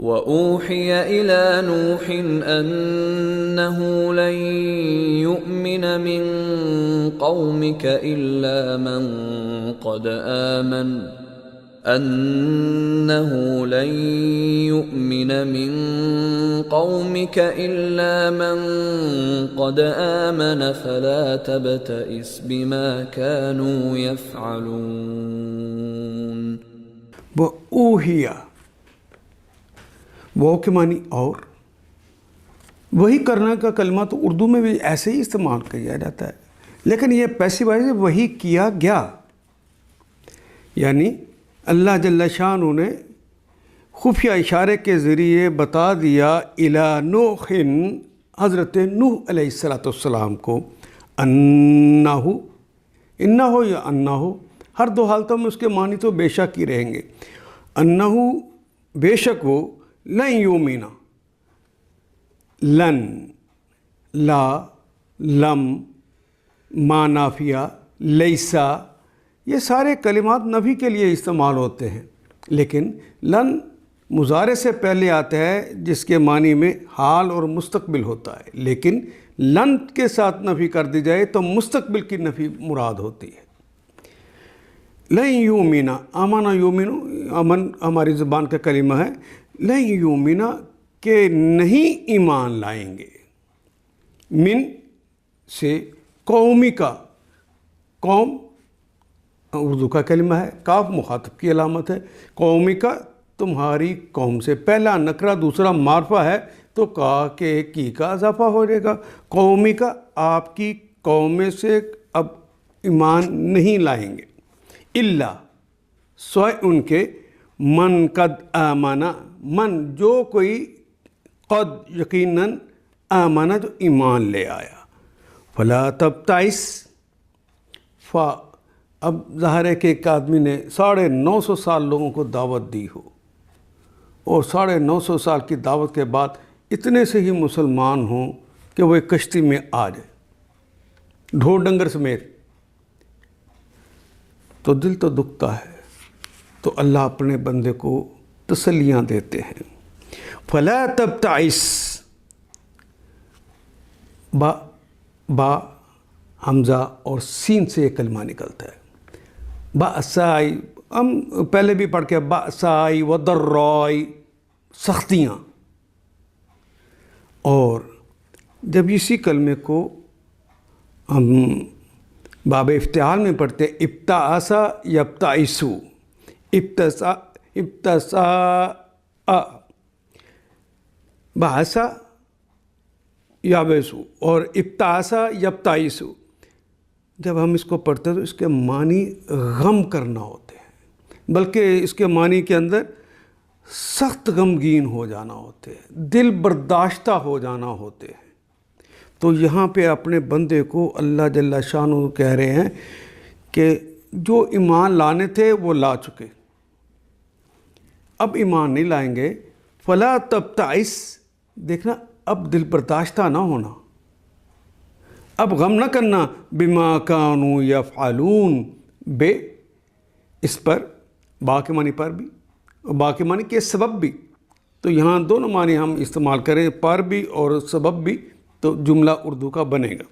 وَأُوحِيَ إِلَى نُوحٍ أَنَّهُ لَن يُؤْمِنَ مِن قَوْمِكَ إِلَّا مَن قَدْ آمَنَ فَلَا تَبْتَئِسْ بِمَا كَانُوا يَفْعَلُونَ. وَأُوحِيَ، وہ کے معنی اور، وہی کرنا کا کلمہ تو اردو میں بھی ایسے ہی استعمال کیا جاتا ہے، لیکن یہ پیسیو وائز وہی کیا گیا، یعنی اللہ جل شانہ نے خفیہ اشارے کے ذریعے بتا دیا الی نوح، حضرت نوح علیہ السلام کو، انہو یا انہو، ہر دو حالتوں میں اس کے معنی تو بے شک ہی رہیں گے. انہو بے شک وہ، لن یومنا، لن، لا، لم، ما نافیہ، لیسا، یہ سارے کلمات نفی کے لیے استعمال ہوتے ہیں، لیکن لن مضارع سے پہلے آتا ہے جس کے معنی میں حال اور مستقبل ہوتا ہے، لیکن لن کے ساتھ نفی کر دی جائے تو مستقبل کی نفی مراد ہوتی ہے. لن یومنا، آمنا یومن، امن ہماری زبان کا کلمہ ہے، لن یومنا کہ نہیں ایمان لائیں گے، من سے قومی کا، قوم اردو کا کلمہ ہے، کاف مخاطب کی علامت ہے، قومی کا تمہاری قوم سے، پہلا نکرہ دوسرا معرفہ ہے تو کا کے کی کا اضافہ ہو جائے گا، قومی کا آپ کی قوم میں سے اب ایمان نہیں لائیں گے، الا سوائے ان کے، من قد آمنا، من جو کوئی، قد یقیناً، آمنا جو ایمان لے آیا، فلا تبتئس، اب ظاہر ہے کہ ایک آدمی نے 950 سال لوگوں کو دعوت دی ہو، اور 950 سال کی دعوت کے بعد اتنے سے ہی مسلمان ہوں کہ وہ ایک کشتی میں آ جائے ڈھور ڈنگر سمیت، تو دل تو دکھتا ہے. تو اللہ اپنے بندے کو تسلیاں دیتے ہیں. فلا تبتئس، با حمزہ اور سین سے یہ کلمہ نکلتا ہے. بأسائی، ہم پہلے بھی پڑھ کے، بأسائی وضرائی، سختیاں. اور جب اسی کلمے کو ہم باب افتعال میں پڑھتے ہیں، ابتعاسا یبتعسو، ابتسا، بحثا یابسو اور ابتعاسا یبتعسو، جب ہم اس کو پڑھتے ہیں تو اس کے معنی غم کرنا ہوتے ہیں، بلکہ اس کے معنی کے اندر سخت غمگین ہو جانا ہوتے ہیں، دل برداشتہ ہو جانا ہوتے ہیں. تو یہاں پہ اپنے بندے کو اللہ جل شانہ کہہ رہے ہیں کہ جو ایمان لانے تھے وہ لا چکے، اب ایمان نہیں لائیں گے. فلا تبتئس، دیکھنا اب دل برداشتہ نہ ہونا، اب غم نہ کرنا، بما کانوا یفعلون، بے اس پر، با کے معنی پر بھی، با کے معنی کے سبب بھی، تو یہاں دونوں معنی ہم استعمال کریں، پر بھی اور سبب بھی، تو جملہ اردو کا بنے گا.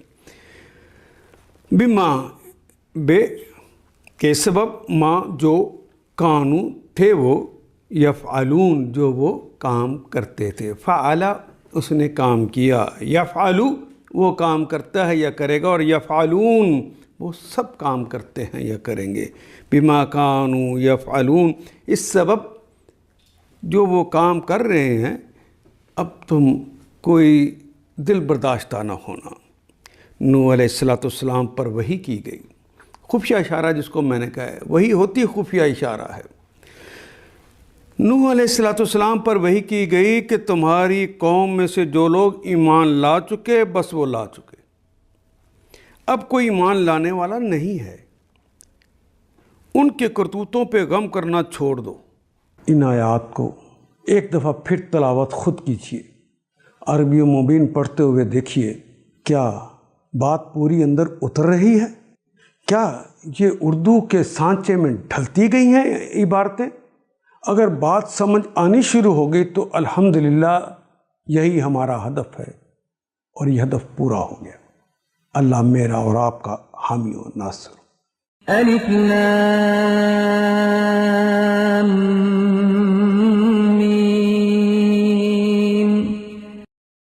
بما، بے کے سبب، ما جو، کانو تھے وہ، یفعلون جو وہ کام کرتے تھے، فعلا اس نے کام کیا، یفعلو وہ کام کرتا ہے یا کرے گا، اور یفعلون وہ سب کام کرتے ہیں یا کریں گے. بما کانوا یفعلون، اس سبب جو وہ کام کر رہے ہیں، اب تم کوئی دل برداشتہ نہ ہونا. نوح علیہ السلام پر وحی کی گئی، خفیہ اشارہ جس کو میں نے کہا ہے، وہی ہوتی خفیہ اشارہ ہے. نوح علیہ السلام پر وحی کی گئی کہ تمہاری قوم میں سے جو لوگ ایمان لا چکے، بس وہ لا چکے، اب کوئی ایمان لانے والا نہیں ہے، ان کے کرتوتوں پہ غم کرنا چھوڑ دو. ان آیات کو ایک دفعہ پھر تلاوت خود کیجیے، عربی و مبین پڑھتے ہوئے دیکھیے، کیا بات پوری اندر اتر رہی ہے؟ کیا یہ اردو کے سانچے میں ڈھلتی گئی ہیں عبارتیں؟ اگر بات سمجھ آنی شروع ہو گئی تو الحمدللہ یہی ہمارا ہدف ہے اور یہ ہدف پورا ہو گیا۔ اللہ میرا اور آپ کا حامی و ناصر۔ الف لام